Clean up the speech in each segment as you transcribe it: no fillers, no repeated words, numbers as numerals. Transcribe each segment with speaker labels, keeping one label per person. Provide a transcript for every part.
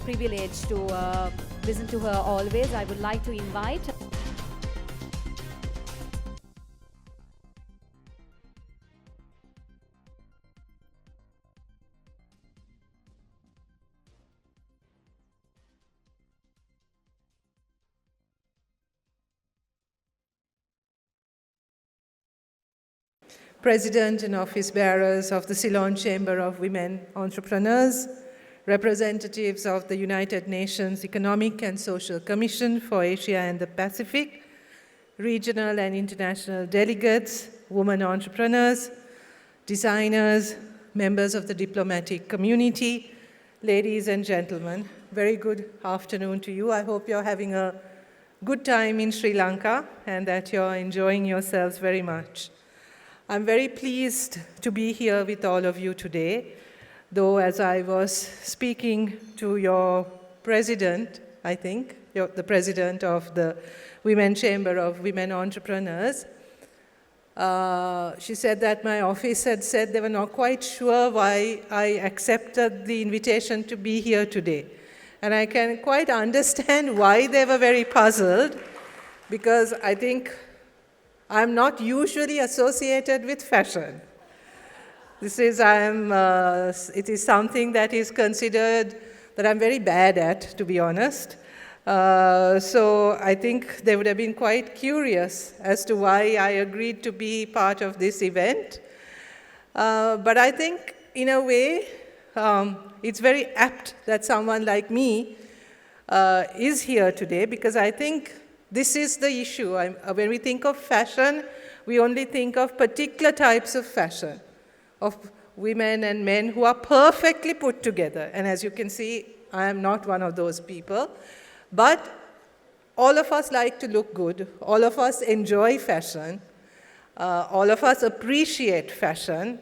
Speaker 1: privilege to listen to her always. I would like to invite
Speaker 2: President and office bearers of the Ceylon Chamber of Women Entrepreneurs, representatives of the United Nations Economic and Social Commission for Asia and the Pacific, regional and international delegates, women entrepreneurs, designers, members of the diplomatic community, ladies and gentlemen, very good afternoon to you. I hope you're having a good time in Sri Lanka and that you're enjoying yourselves very much. I'm very pleased to be here with all of you today, though as I was speaking to your president, I think, the president of the Women Chamber of Women Entrepreneurs, she said that my office had said they were not quite sure why I accepted the invitation to be here today. And I can quite understand why they were very puzzled, because I think I'm not usually associated with fashion. It is something that is considered that I'm very bad at, to be honest. So I think they would have been quite curious as to why I agreed to be part of this event. But I think, in a way, it's very apt that someone like me is here today, because I think this is the issue. When we think of fashion, we only think of particular types of fashion, of women and men who are perfectly put together. And as you can see, I am not one of those people. But all of us like to look good. All of us enjoy fashion. All of us appreciate fashion.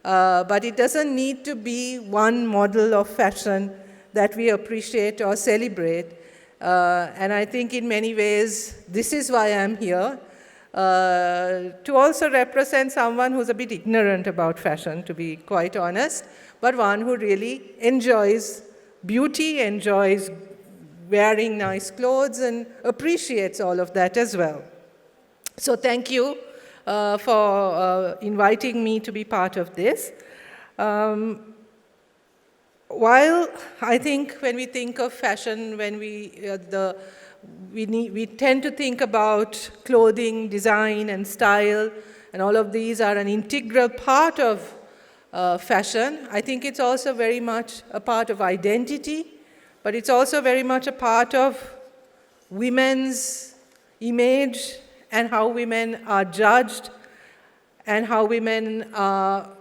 Speaker 2: But it doesn't need to be one model of fashion that we appreciate or celebrate. And I think in many ways, this is why I'm here, to also represent someone who's a bit ignorant about fashion, to be quite honest, but one who really enjoys beauty, enjoys wearing nice clothes, and appreciates all of that as well. So thank you for inviting me to be part of this. While I think when we think of fashion, when we tend to think about clothing, design, and style, and all of these are an integral part of fashion, I think it's also very much a part of identity, but it's also very much a part of women's image and how women are judged, and how women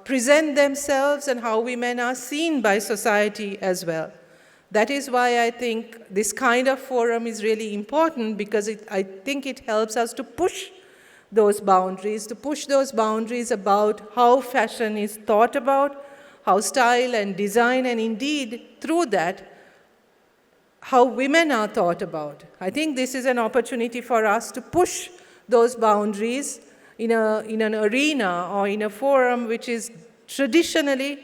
Speaker 2: present themselves, and how women are seen by society as well. That is why I think this kind of forum is really important, because I think it helps us to push those boundaries, about how fashion is thought about, how style and design, and indeed, through that, how women are thought about. I think this is an opportunity for us to push those boundaries in an arena or in a forum which is traditionally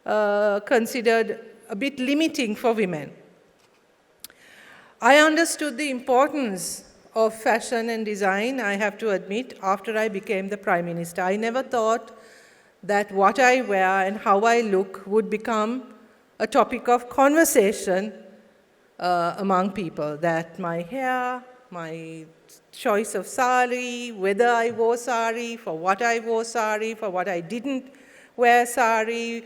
Speaker 2: considered a bit limiting for women. I understood the importance of fashion and design, I have to admit, after I became the Prime Minister. I never thought that what I wear and how I look would become a topic of conversation among people, that my hair, my choice of sari, whether I wore sari, for what I wore sari, for what I didn't wear sari,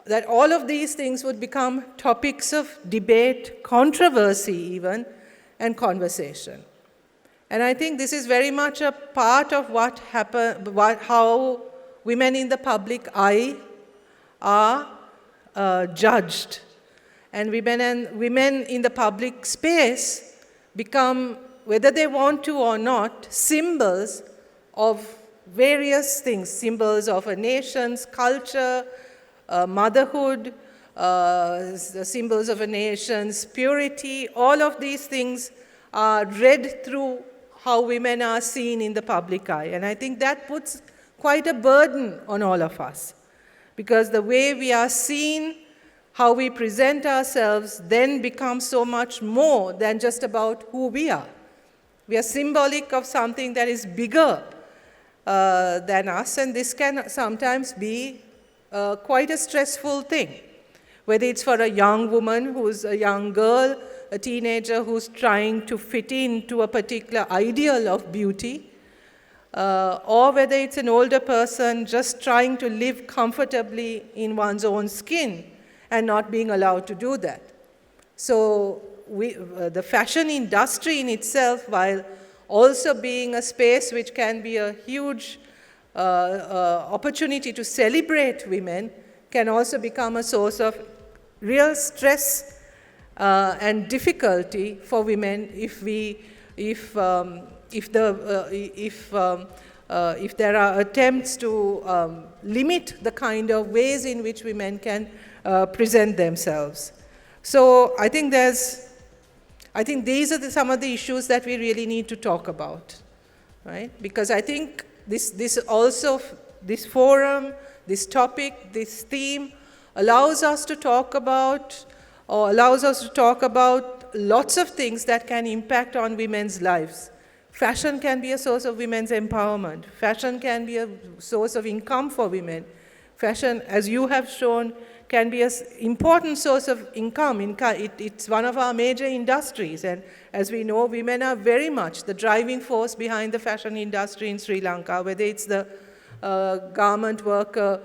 Speaker 2: that all of these things would become topics of debate, controversy even, and conversation. And I think this is very much a part of how women in the public eye are judged. And women in the public space become, whether they want to or not, symbols of various things, symbols of a nation's culture, motherhood, symbols of a nation's purity. All of these things are read through how women are seen in the public eye. And I think that puts quite a burden on all of us, because the way we are seen how we present ourselves then becomes so much more than just about who we are. We are symbolic of something that is bigger than us, and this can sometimes be quite a stressful thing. Whether it's for a young woman who's a young girl, a teenager who's trying to fit into a particular ideal of beauty, or whether it's an older person just trying to live comfortably in one's own skin and not being allowed to do that. So the fashion industry in itself, while also being a space which can be a huge opportunity to celebrate women, can also become a source of real stress and difficulty for women if there are attempts to limit the kind of ways in which women can present themselves. So I think these are some of the issues that we really need to talk about, right? Because I think this forum, this topic, this theme allows us to talk about lots of things that can impact on women's lives. Fashion can be a source of women's empowerment. Fashion can be a source of income for women. Fashion, as you have shown, can be an important source of income. It's one of our major industries, and as we know, women are very much the driving force behind the fashion industry in Sri Lanka, whether it's the garment worker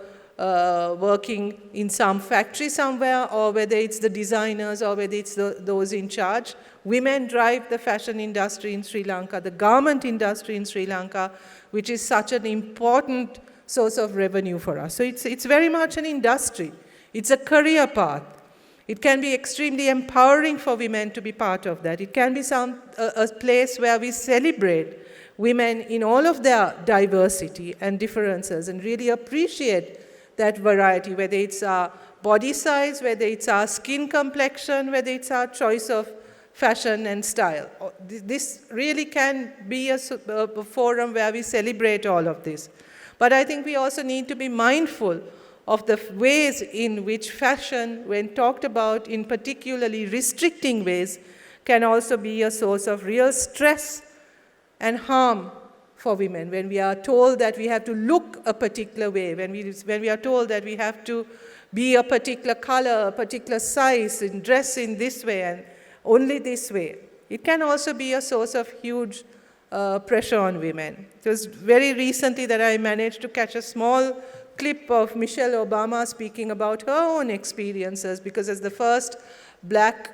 Speaker 2: working in some factory somewhere, or whether it's the designers, or whether it's those in charge. Women drive the fashion industry in Sri Lanka, the garment industry in Sri Lanka, which is such an important source of revenue for us. So it's very much an industry. It's a career path. It can be extremely empowering for women to be part of that. It can be a place where we celebrate women in all of their diversity and differences and really appreciate that variety, whether it's our body size, whether it's our skin complexion, whether it's our choice of fashion and style. This really can be a forum where we celebrate all of this. But I think we also need to be mindful of the ways in which fashion, when talked about in particularly restricting ways, can also be a source of real stress and harm for women. When we are told that we have to look a particular way, when we are told that we have to be a particular color, a particular size, and dress in this way and only this way, it can also be a source of huge pressure on women. It was very recently that I managed to catch a small clip of Michelle Obama speaking about her own experiences, because as the first black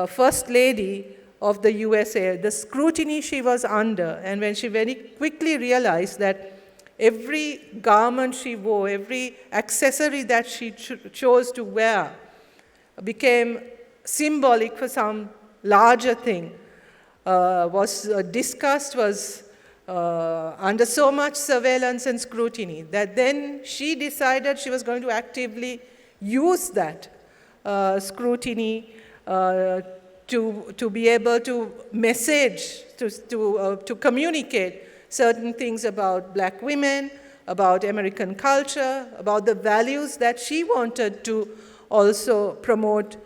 Speaker 2: first lady of the USA, the scrutiny she was under, and when she very quickly realized that every garment she wore, every accessory that she chose to wear became symbolic for some larger thing, was discussed, was under so much surveillance and scrutiny, that then she decided she was going to actively use that scrutiny to be able to message, to communicate certain things about black women, about American culture, about the values that she wanted to also promote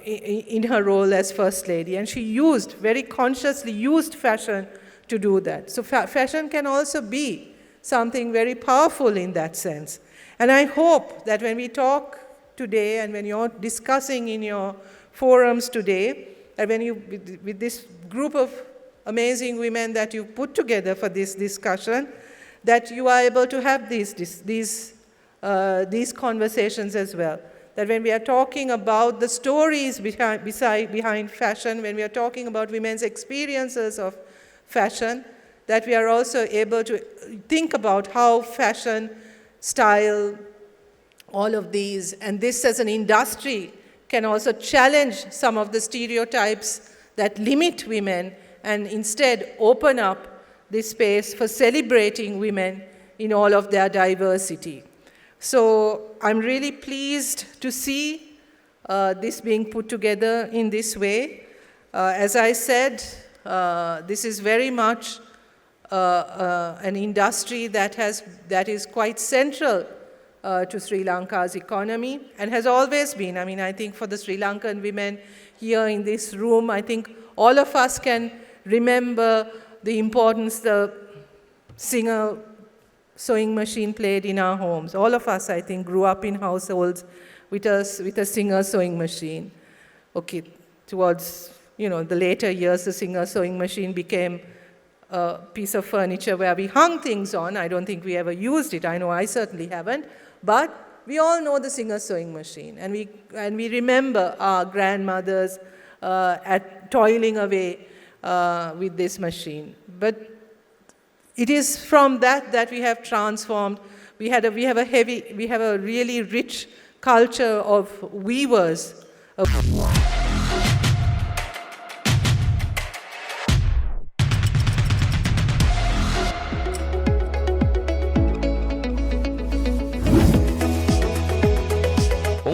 Speaker 2: in her role as First Lady. And she very consciously used fashion to do that. So fashion can also be something very powerful in that sense. And I hope that when we talk today and when you're discussing in your forums today, and when with this group of amazing women that you put together for this discussion, that you are able to have these conversations as well. That when we are talking about the stories behind fashion, when we are talking about women's experiences of fashion, that we are also able to think about how fashion, style, all of these, and this as an industry can also challenge some of the stereotypes that limit women and instead open up this space for celebrating women in all of their diversity. So I'm really pleased to see this being put together in this way. As I said, this is very much an industry that is quite central to Sri Lanka's economy and has always been. I mean, I think for the Sri Lankan women here in this room, I think all of us can remember the importance the Singer sewing machine played in our homes. All of us, I think, grew up in households with a Singer sewing machine. Okay, towards the later years, the Singer sewing machine became a piece of furniture where we hung things on. I don't think we ever used it. I know I certainly haven't. But we all know the Singer sewing machine, and we remember our grandmothers toiling away with this machine. But it is from that we have transformed. We have a really rich culture of weavers.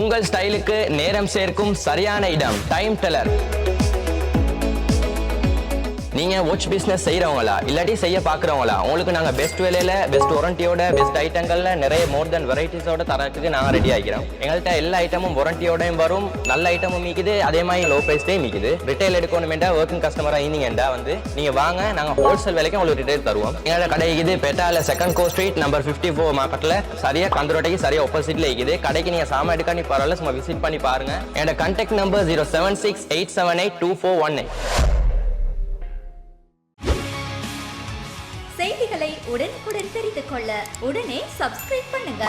Speaker 3: உங்கள் ஸ்டைலுக்கு நேரம் சேர்க்கும் சரியான இடம் time teller. நீங்க watch business செய்யறவங்களா இல்லாட்டி செய்ய பாக்குறவங்களா, உங்களுக்கு நாங்க பெஸ்ட் விலையில பெஸ்ட் வாரண்டியோட பெஸ்ட் ஐட்டங்கள்ல நிறைய மோர் தென் வெரைட்டிஸோட தரத்துக்கு நாங்க ரெடி ஆகிறோம். எங்கள்கிட்ட எல்லா ஐட்டமும் வாரண்டியோடையும் வரும், நல்ல ஐட்டமும் மீக்குது, அதே மாதிரி லோ பிரைஸ்லயும் மீக்குது. ரிட்டைல் எடுக்கணுமெண்டா ஒர்க்கிங் கஸ்டமரா இருந்தீங்கடா நீங்க வாங்க, நாங்க ஹோல்சேல் விலைக்கு உங்களுக்கு ரிட்டைல் தருவோம். எங்களோட கடை இருக்குது பேட்டால 2nd Court Street நம்பர் 54 மார்க்கெட்ல, சரியா கந்தரோட்டைக்கு சரியா ஆப்போசிட்ல இருக்குது. கடைக்கு நீங்க சாமான் எடுக்கானி பரவாயில்ல, சும்மா விசிட் பண்ணி பாருங்க. என்னோட கான்டாக்ட் நம்பர் 0768782482419.
Speaker 4: செய்திகளை உடனுக்குடன் தெரிந்து கொள்ள உடனே சப்ஸ்கிரைப் பண்ணுங்க.